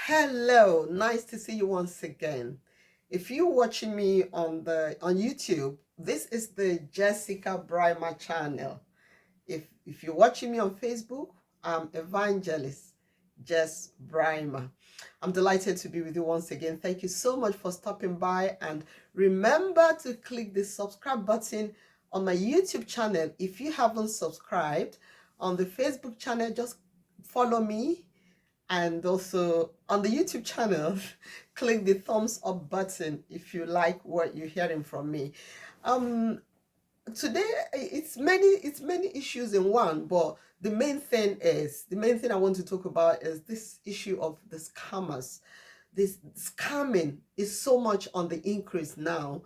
Hello, nice to see you once again. If you're watching me on YouTube, this is the Jessica Brimer channel. If you're watching me on Facebook, I'm Evangelist Jess Brimer. I'm delighted to be with you once again. Thank you so much for stopping by, and remember to click the subscribe button on my YouTube channel if you haven't subscribed. On the Facebook channel, just follow me, and also on the YouTube channel, click the thumbs up button if you like what you're hearing from me. Um, Today it's many issues in one, but the main thing I want to talk about is this issue of the scammers. This scamming is so much on the increase now,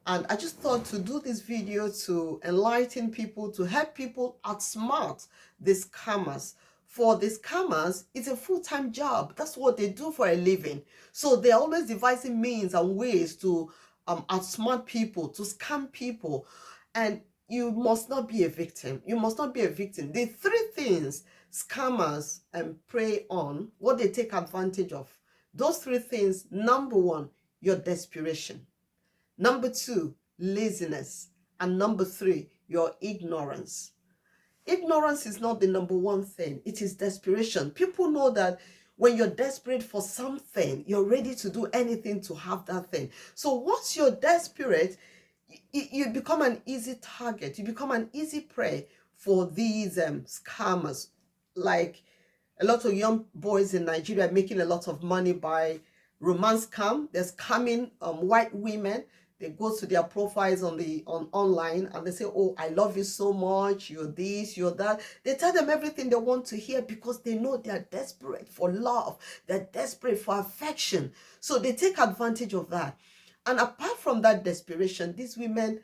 and I just thought to do this video to enlighten people, to help people outsmart the scammers. For the scammers, it's a full-time job. That's what they do for a living. So they're always devising means and ways to outsmart people, to scam people. And you must not be a victim. You must not be a victim. The three things scammers prey on, what they take advantage of, those three things: number one, your desperation; number two, laziness; and number three, your ignorance. Ignorance is not the number one thing. It is desperation. People know that when you're desperate for something, you're ready to do anything to have that thing. So once you're desperate, you become an easy target. You become an easy prey for these scammers. Like a lot of young boys in Nigeria making a lot of money by romance scam. They're scamming white women. They go to their profiles on online, and they say, "Oh, I love you so much. You're this, you're that." They tell them everything they want to hear because they know they're desperate for love. They're desperate for affection. So they take advantage of that. And apart from that desperation, these women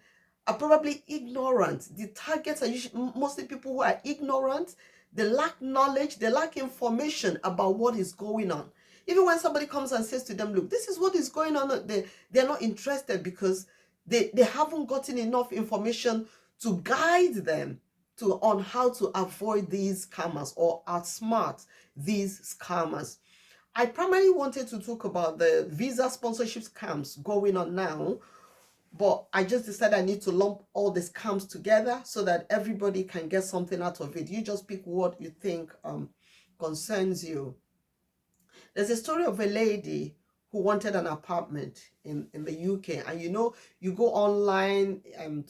are probably ignorant. The targets are usually mostly people who are ignorant. They lack knowledge. They lack information about what is going on. Even when somebody comes and says to them, "Look, this is what is going on," they're not interested because they haven't gotten enough information to guide them on how to avoid these scammers or outsmart these scammers. I primarily wanted to talk about the visa sponsorship scams going on now, but I just decided I need to lump all the scams together so that everybody can get something out of it. You just pick what you think concerns you. There's a story of a lady who wanted an apartment in the UK. And you go online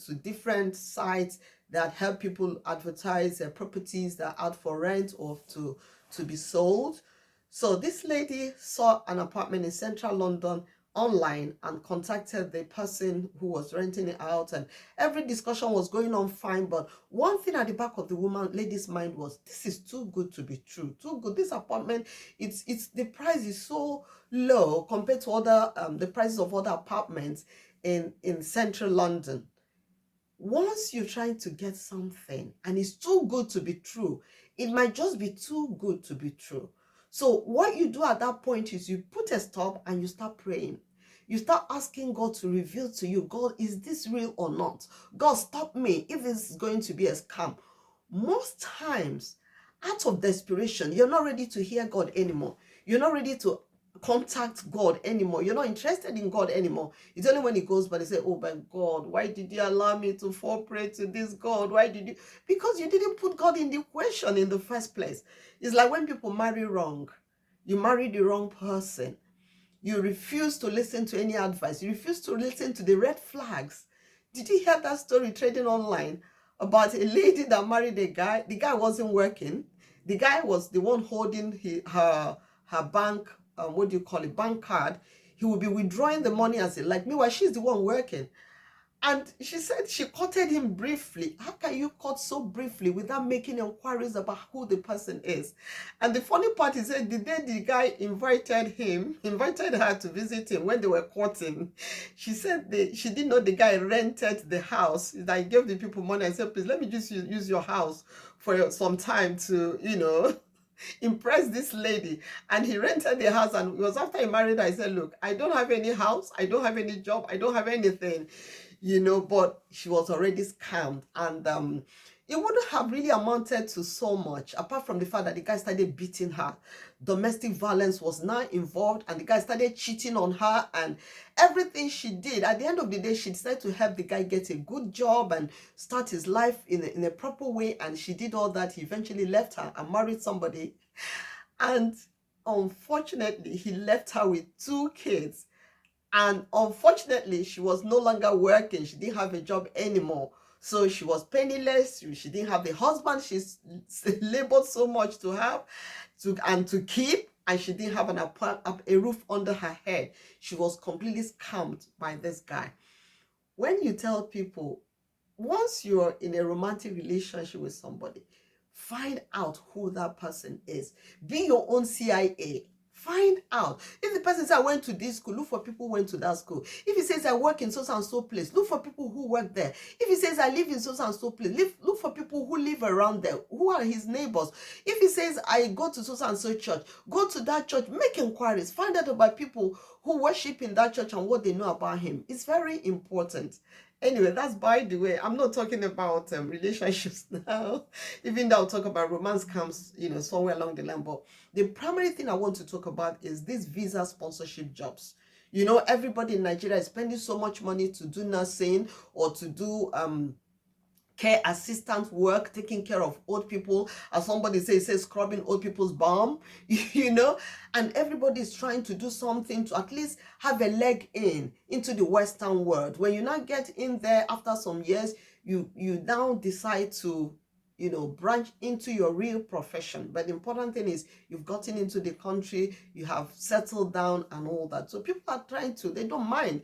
to different sites that help people advertise their properties that are out for rent or to be sold. So this lady saw an apartment in central London online and contacted the person who was renting it out, and every discussion was going on fine. But one thing at the back of the lady's mind was, this is too good to be true. Too good. This apartment, it's the price is so low compared to other the prices of other apartments in central London. Once you're trying to get something and it's too good to be true, it might just be too good to be true. So what you do at that point is you put a stop and you start praying. You start asking God to reveal to you, "God, is this real or not? God, stop me if it's going to be a scam." Most times, out of desperation, you're not ready to hear God anymore. You're not ready to contact God anymore. You're not interested in God anymore. It's only when it goes by, they say, "Oh my God, why did you allow me to fall prey to this God? Why did you?" Because you didn't put God in the equation in the first place. It's like when people marry wrong. You marry the wrong person. You refuse to listen to any advice. You refuse to listen to the red flags. Did you hear that story trading online about a lady that married a guy? The guy wasn't working. The guy was the one holding her bank, what do you call it, bank card. He would be withdrawing the money as he like. Meanwhile, she's the one working. And she said she courted him briefly. How can you court so briefly without making inquiries about who the person is? And the funny part is that the day the guy invited her to visit him when they were courting, she said she didn't know the guy rented the house. That he gave the people money and said, "Please, let me just use your house for some time to, impress this lady." And he rented the house, and it was after he married her. I said, "Look, I don't have any house, I don't have any job, I don't have anything." But she was already scammed. And it wouldn't have really amounted to so much, apart from the fact that the guy started beating her. Domestic violence was now involved, and the guy started cheating on her, and everything she did, at the end of the day, she decided to help the guy get a good job and start his life in a proper way, and she did all that. He eventually left her and married somebody, and unfortunately, he left her with 2 kids. And unfortunately, she was no longer working. She didn't have a job anymore. So she was penniless. She didn't have the husband she's labored so much to have and to keep. And she didn't have a roof under her head. She was completely scammed by this guy. When you tell people, once you're in a romantic relationship with somebody, find out who that person is. Be your own CIA. Find out. If the person says, I went to this school, look for people who went to that school. If he says, I work in so and so place, look for people who work there. If he says, I live in so and so place, look for people who live around there, who are his neighbors. If he says, I go to so and so church, go to that church, make inquiries, find out about people who worship in that church and what they know about him. It's very important. Anyway, that's by the way. I'm not talking about relationships now, even though I'll talk about romance comes, somewhere along the line. But the primary thing I want to talk about is these visa sponsorship jobs. Everybody in Nigeria is spending so much money to do nursing or to do care assistant work, taking care of old people, as somebody says scrubbing old people's bum, and everybody is trying to do something to at least have a leg into the Western world. When you now get in there after some years, you now decide to branch into your real profession. But the important thing is you've gotten into the country, you have settled down and all that. So people are they don't mind.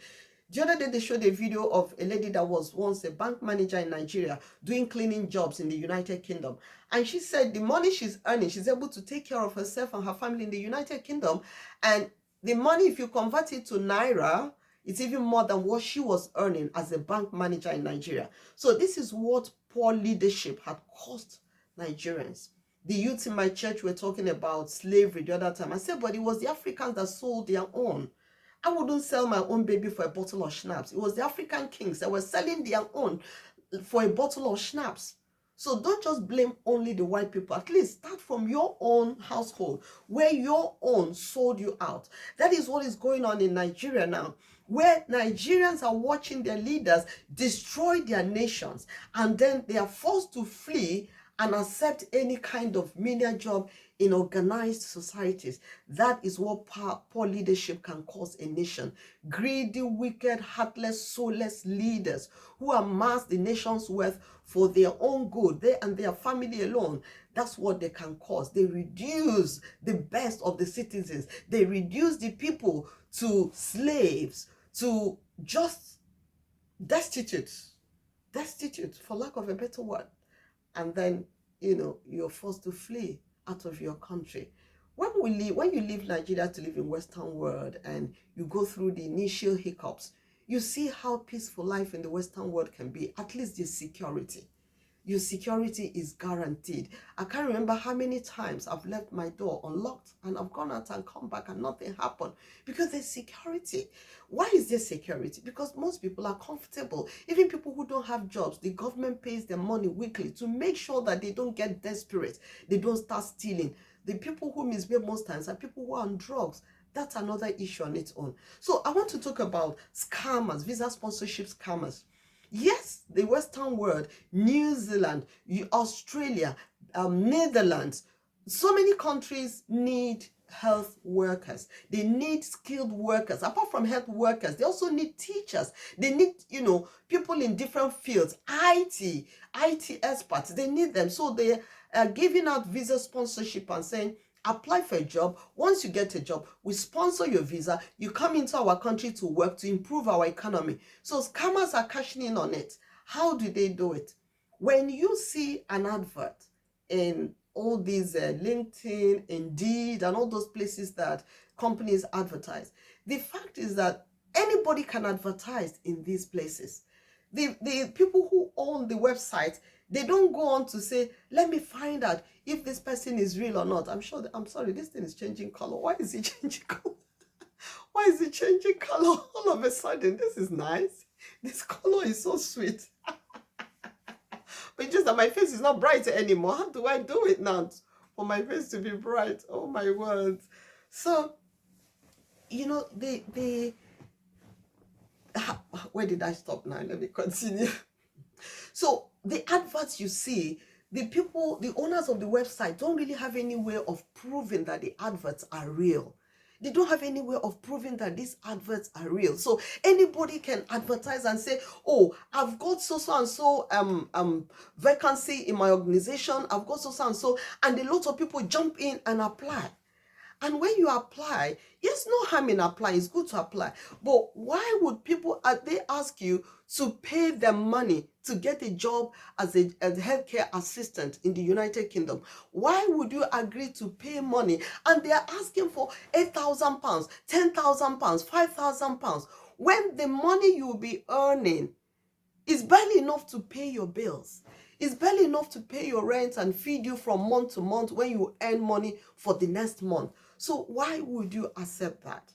The other day, they showed a video of a lady that was once a bank manager in Nigeria doing cleaning jobs in the United Kingdom. And she said the money she's earning, she's able to take care of herself and her family in the United Kingdom. And the money, if you convert it to Naira, it's even more than what she was earning as a bank manager in Nigeria. So this is what poor leadership had cost Nigerians. The youth in my church were talking about slavery the other time. I said, but it was the Africans that sold their own. I wouldn't sell my own baby for a bottle of schnapps. It was the African kings that were selling their own for a bottle of schnapps. So don't just blame only the white people. At least start from your own household where your own sold you out. That is what is going on in Nigeria now, where Nigerians are watching their leaders destroy their nations, and then they are forced to flee and accept any kind of menial job in organized societies. That is what poor leadership can cause a nation. Greedy, wicked, heartless, soulless leaders who amass the nation's wealth for their own good, they and their family alone. That's what they can cause. They reduce the best of the citizens. They reduce the people to slaves, to just destitute, for lack of a better word. And then, you're forced to flee out of your country. When you leave Nigeria to live in Western world and you go through the initial hiccups, you see how peaceful life in the Western world can be. At least there's security. Your security is guaranteed. I can't remember how many times I've left my door unlocked and I've gone out and come back and nothing happened because there's security. Why is there security? Because most people are comfortable. Even people who don't have jobs, the government pays them money weekly to make sure that they don't get desperate. They don't start stealing. The people who misbehave most times are people who are on drugs. That's another issue on its own. So I want to talk about scammers, visa sponsorship scammers. Yes, the Western world, New Zealand, Australia, Netherlands, so many countries need health workers. They need skilled workers. Apart from health workers, they also need teachers. They need, people in different fields, IT experts. They need them. So they are giving out visa sponsorship and saying, apply for a job. Once you get a job, we sponsor your visa. You come into our country to work to improve our economy. So scammers are cashing in on it. How do they do it? When you see an advert in all these LinkedIn, Indeed, and all those places that companies advertise, the fact is that anybody can advertise in these places. The people who own the website, they don't go on to say, let me find out if this person is real or not. I'm sorry, this thing is changing color. Why is it changing color? Why is it changing color all of a sudden? This is nice. This color is so sweet. But it's just that my face is not bright anymore. How do I do it now for my face to be bright? Oh my word. So, you know, where did I stop now? Let me continue. So the adverts you see, the people, the owners of the website don't really have any way of proving that the adverts are real. They don't have any way of proving that these adverts are real. So anybody can advertise and say, oh, I've got so and so vacancy in my organization. I've got so and so, and a lot of people jump in and apply. And when you apply, yes, no harm in applying. It's good to apply. But why would people, they ask you to pay them money to get a job as a healthcare assistant in the United Kingdom? Why would you agree to pay money? And they are asking for £8,000, £10,000, £5,000, when the money you will be earning is barely enough to pay your bills. It's barely enough to pay your rent and feed you from month to month when you earn money for the next month. So why would you accept that?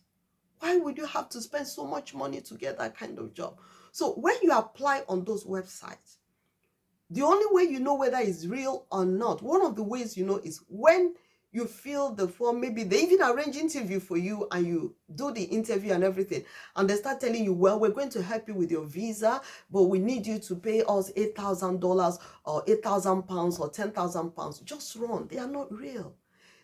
Why would you have to spend so much money to get that kind of job? So when you apply on those websites, the only way you know whether it's real or not, one of the ways you know is when you fill the form. Maybe they even arrange interview for you and you do the interview and everything, and they start telling you, well, we're going to help you with your visa, but we need you to pay us $8,000 or £8,000 or £10,000. Just run. They are not real.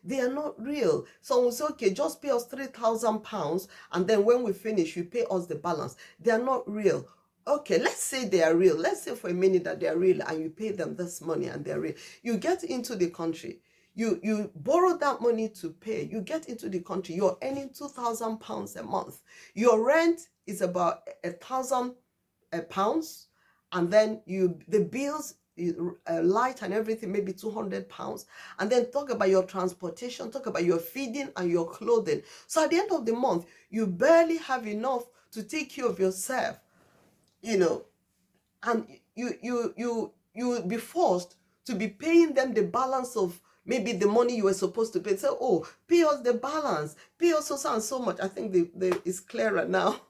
They are not real. Someone will say, okay, just pay us £3,000, and then when we finish, you pay us the balance. They are not real. Okay, let's say they are real. Let's say for a minute that they are real and you pay them this money and they're real. You get into the country. You borrow that money to pay. You get into the country. You're earning £2,000 a month. Your rent is about £1,000, and then the bills, light and everything, maybe £200, and then talk about your transportation, talk about your feeding and your clothing. So at the end of the month, you barely have enough to take care of yourself, and you will be forced to be paying them the balance of maybe the money you were supposed to pay. So, oh, pay us the balance, pay us so and so much. I think it's clearer now.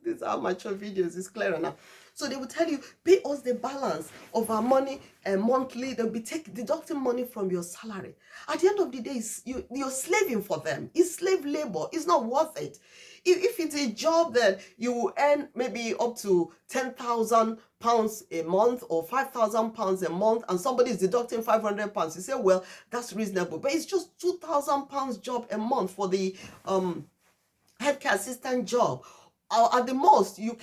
These are mature videos, it's clearer now. So they will tell you, pay us the balance of our money monthly. They'll be deducting money from your salary. At the end of the day, you're slaving for them. It's slave labor. It's not worth it. If it's a job that you will earn maybe up to £10,000 a month or £5,000 a month, and somebody is deducting £500, you say, well, that's reasonable. But it's just £2,000 job a month for the healthcare assistant job. At the most, you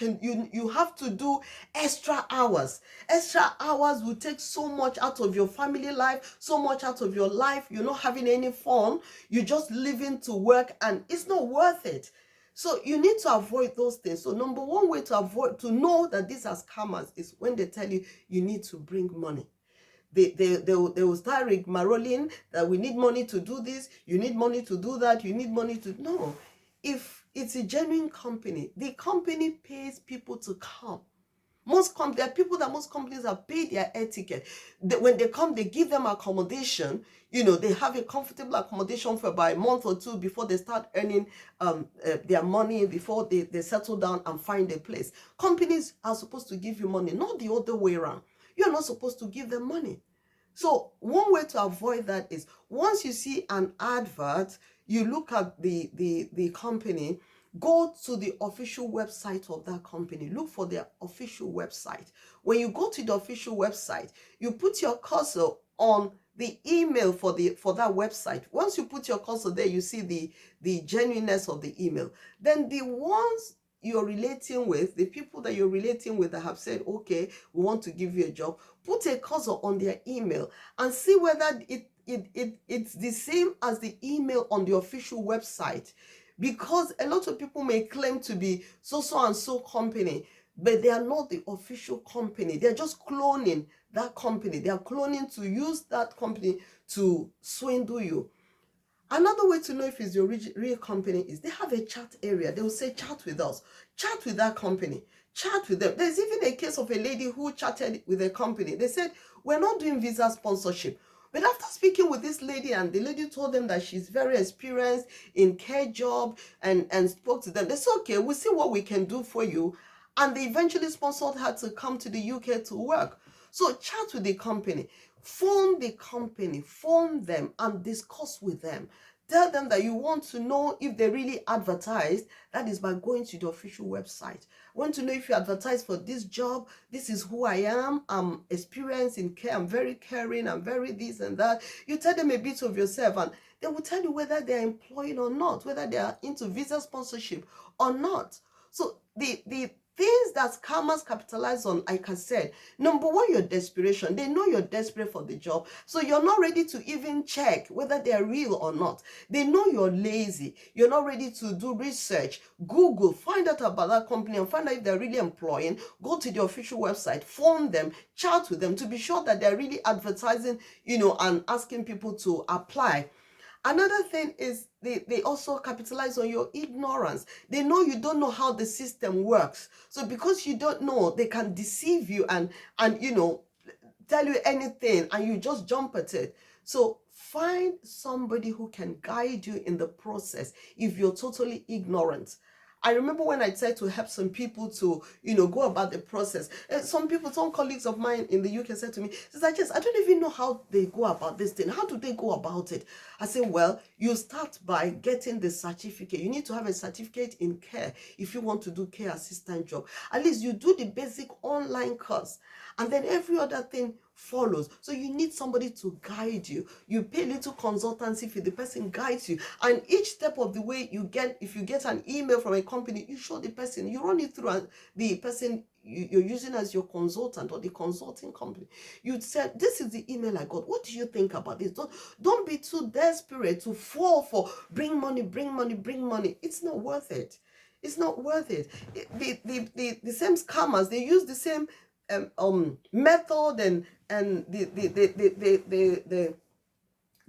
have to do extra hours. Extra hours will take so much out of your family life, so much out of your life. You're not having any fun. You're just living to work, and it's not worth it. So you need to avoid those things. So number one way to know that these are scammers is when they tell you you need to bring money. They will start rigmaroling that we need money to do this, you need money to do that, you need money to... No. If it's a genuine company, the company pays people to come. There are people that most companies have paid their air ticket. When they come, they give them accommodation. They have a comfortable accommodation for about a month or two before they start earning their money, before they settle down and find a place. Companies are supposed to give you money, not the other way around. You're not supposed to give them money. So one way to avoid that is, once you see an advert, you look at the company, go to the official website of that company. Look for their official website. When you go to the official website, you put your cursor on the email for that website. Once you put your cursor there, you see the genuineness of the email. Then the ones you're relating with, the people that you're relating with that have said, okay, we want to give you a job, put a cursor on their email and see whether it's the same as the email on the official website. Because a lot of people may claim to be so and so company, but they are not the official company. They're just cloning that company. They are cloning to use that company to swindle you. Another way to know if it's your real company is they have a chat area. They will say, chat with us. Chat with that company. Chat with them. There's even a case of a lady who chatted with a company. They said, we're not doing visa sponsorship. But after speaking with this lady, and the lady told them that she's very experienced in care job and spoke to them, they said, okay, we'll see what we can do for you. And they eventually sponsored her to come to the UK to work. So chat with the company, phone the company, phone them and discuss with them. Tell them that you want to know if they really advertised. That is by going to the official website. Want to know if you advertise for this job? This is who I am. I'm experienced in care. I'm very caring. I'm very this and that. You tell them a bit of yourself and they will tell you whether they're employing or not, whether they are into visa sponsorship or not. So the things that scammers capitalize on, like I said, number one, your desperation. They know you're desperate for the job, so you're not ready to even check whether they're real or not. They know you're lazy. You're not ready to do research. Google, find out about that company and find out if they're really employing. Go to the official website, phone them, chat with them to be sure that they're really advertising, and asking people to apply. Another thing is they also capitalize on your ignorance. They know you don't know how the system works. So because you don't know, they can deceive you and tell you anything and you just jump at it. So find somebody who can guide you in the process if you're totally ignorant. I remember when I tried to help some people to, go about the process. Some colleagues of mine in the UK said to me, Sister Jess, I don't even know how they go about this thing. How do they go about it? I said, well, you start by getting the certificate. You need to have a certificate in care if you want to do care assistant job. At least you do the basic online course and then every other thing follows. So you need somebody to guide you. You pay little consultancy fee, the person guides you, and each step of the way if you get an email from a company, you show the person, you run it through, and the person you're using as your consultant or the consulting company, you'd say, this is the email I got, what do you think about this? Don't be too desperate to fall for bring money. It's not worth it. It's not worth it. The same scammers, they use the same method and the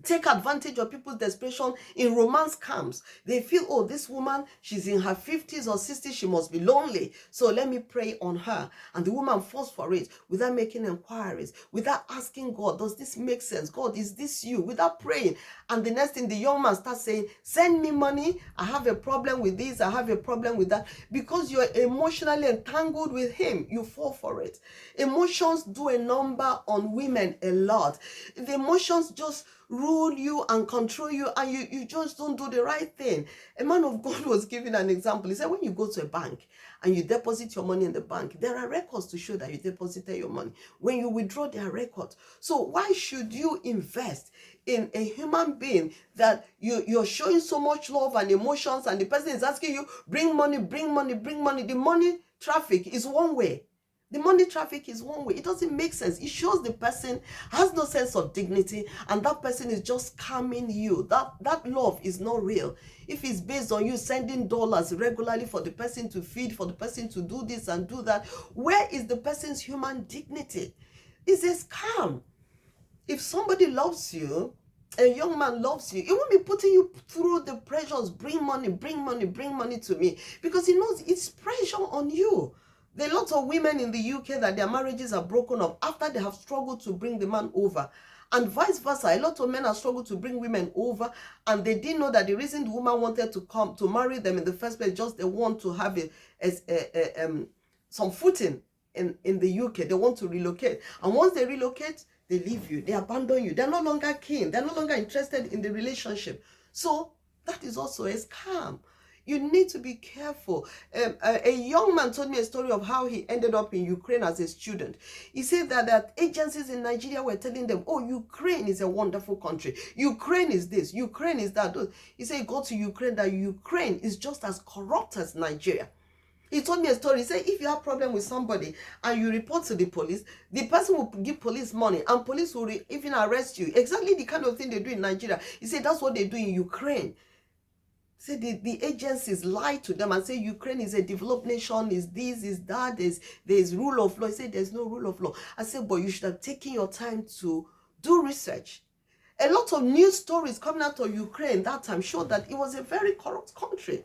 take advantage of people's desperation in romance scams. They feel, oh, this woman, she's in her 50s or 60s, she must be lonely, so let me pray on her. And the woman falls for it without making inquiries, without asking God, does this make sense? God, is this you? Without praying. And the next thing, the young man starts saying, send me money, I have a problem with this, I have a problem with that. Because you're emotionally entangled with him, you fall for it. Emotions do a number on women a lot. The emotions just rule you and control you, and you just don't do the right thing. A man of God was giving an example. He said, when you go to a bank and you deposit your money in the bank, there are records to show that you deposited your money. When you withdraw, there are records. So why should you invest in a human being that you're showing so much love and emotions, and the person is asking you, bring money? The money traffic is one way. The money traffic is one way. It doesn't make sense. It shows the person has no sense of dignity, and that person is just scamming you. That love is not real. If it's based on you sending dollars regularly for the person to feed, for the person to do this and do that, where is the person's human dignity? It's a scam. If somebody loves you, a young man loves you, he won't be putting you through the pressures, bring money to me, because he knows it's pressure on you. There are lots of women in the UK that their marriages are broken up after they have struggled to bring the man over. And vice versa, a lot of men have struggled to bring women over, and they didn't know that the reason the woman wanted to come to marry them in the first place, just they want to have some footing in the UK. They want to relocate. And once they relocate, they leave you, they abandon you. They're no longer keen. They're no longer interested in the relationship. So that is also a scam. You need to be careful. A young man told me a story of how he ended up in Ukraine as a student. He said that agencies in Nigeria were telling them, oh, Ukraine is a wonderful country. Ukraine is this, Ukraine is that. He said, go to Ukraine, that Ukraine is just as corrupt as Nigeria. He told me a story. He said, if you have a problem with somebody and you report to the police, the person will give police money and police will even arrest you. Exactly the kind of thing they do in Nigeria. He said, that's what they do in Ukraine. Say the agencies lie to them and say Ukraine is a developed nation, is this, is that, there's rule of law. He said there's no rule of law. I said, but you should have taken your time to do research. A lot of news stories coming out of Ukraine that time showed that it was a very corrupt country.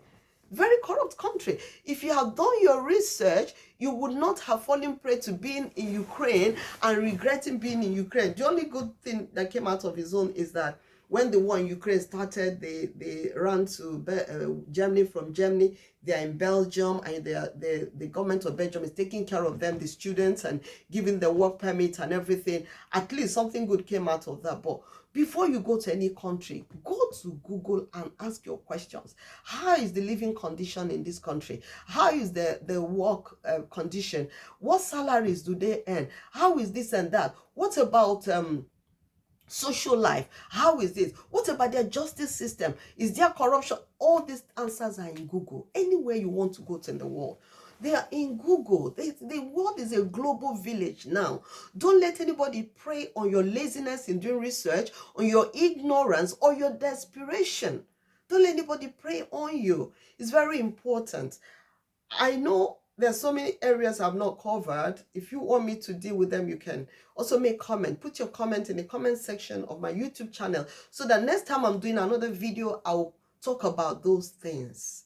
Very corrupt country. If you have done your research, you would not have fallen prey to being in Ukraine and regretting being in Ukraine. The only good thing that came out of his own is that When the war in Ukraine started, they ran to Germany. From Germany, they are in Belgium, and the government of Belgium is taking care of them, the students, and giving them work permits and everything. At least something good came out of that. But before you go to any country, go to Google and ask your questions. How is the living condition in this country? How is the work condition? What salaries do they earn? How is this and that? What about social life? How is this? What about their justice system? Is there corruption? All these answers are in Google. Anywhere you want to go to in the world, they are in Google. The world is a global village now. Don't let anybody prey on your laziness in doing research, on your ignorance, or your desperation. Don't let anybody prey on you. It's very important. I know there's so many areas I've not covered. If you want me to deal with them, you can also make comment. Put your comment in the comment section of my YouTube channel, so that next time I'm doing another video, I'll talk about those things.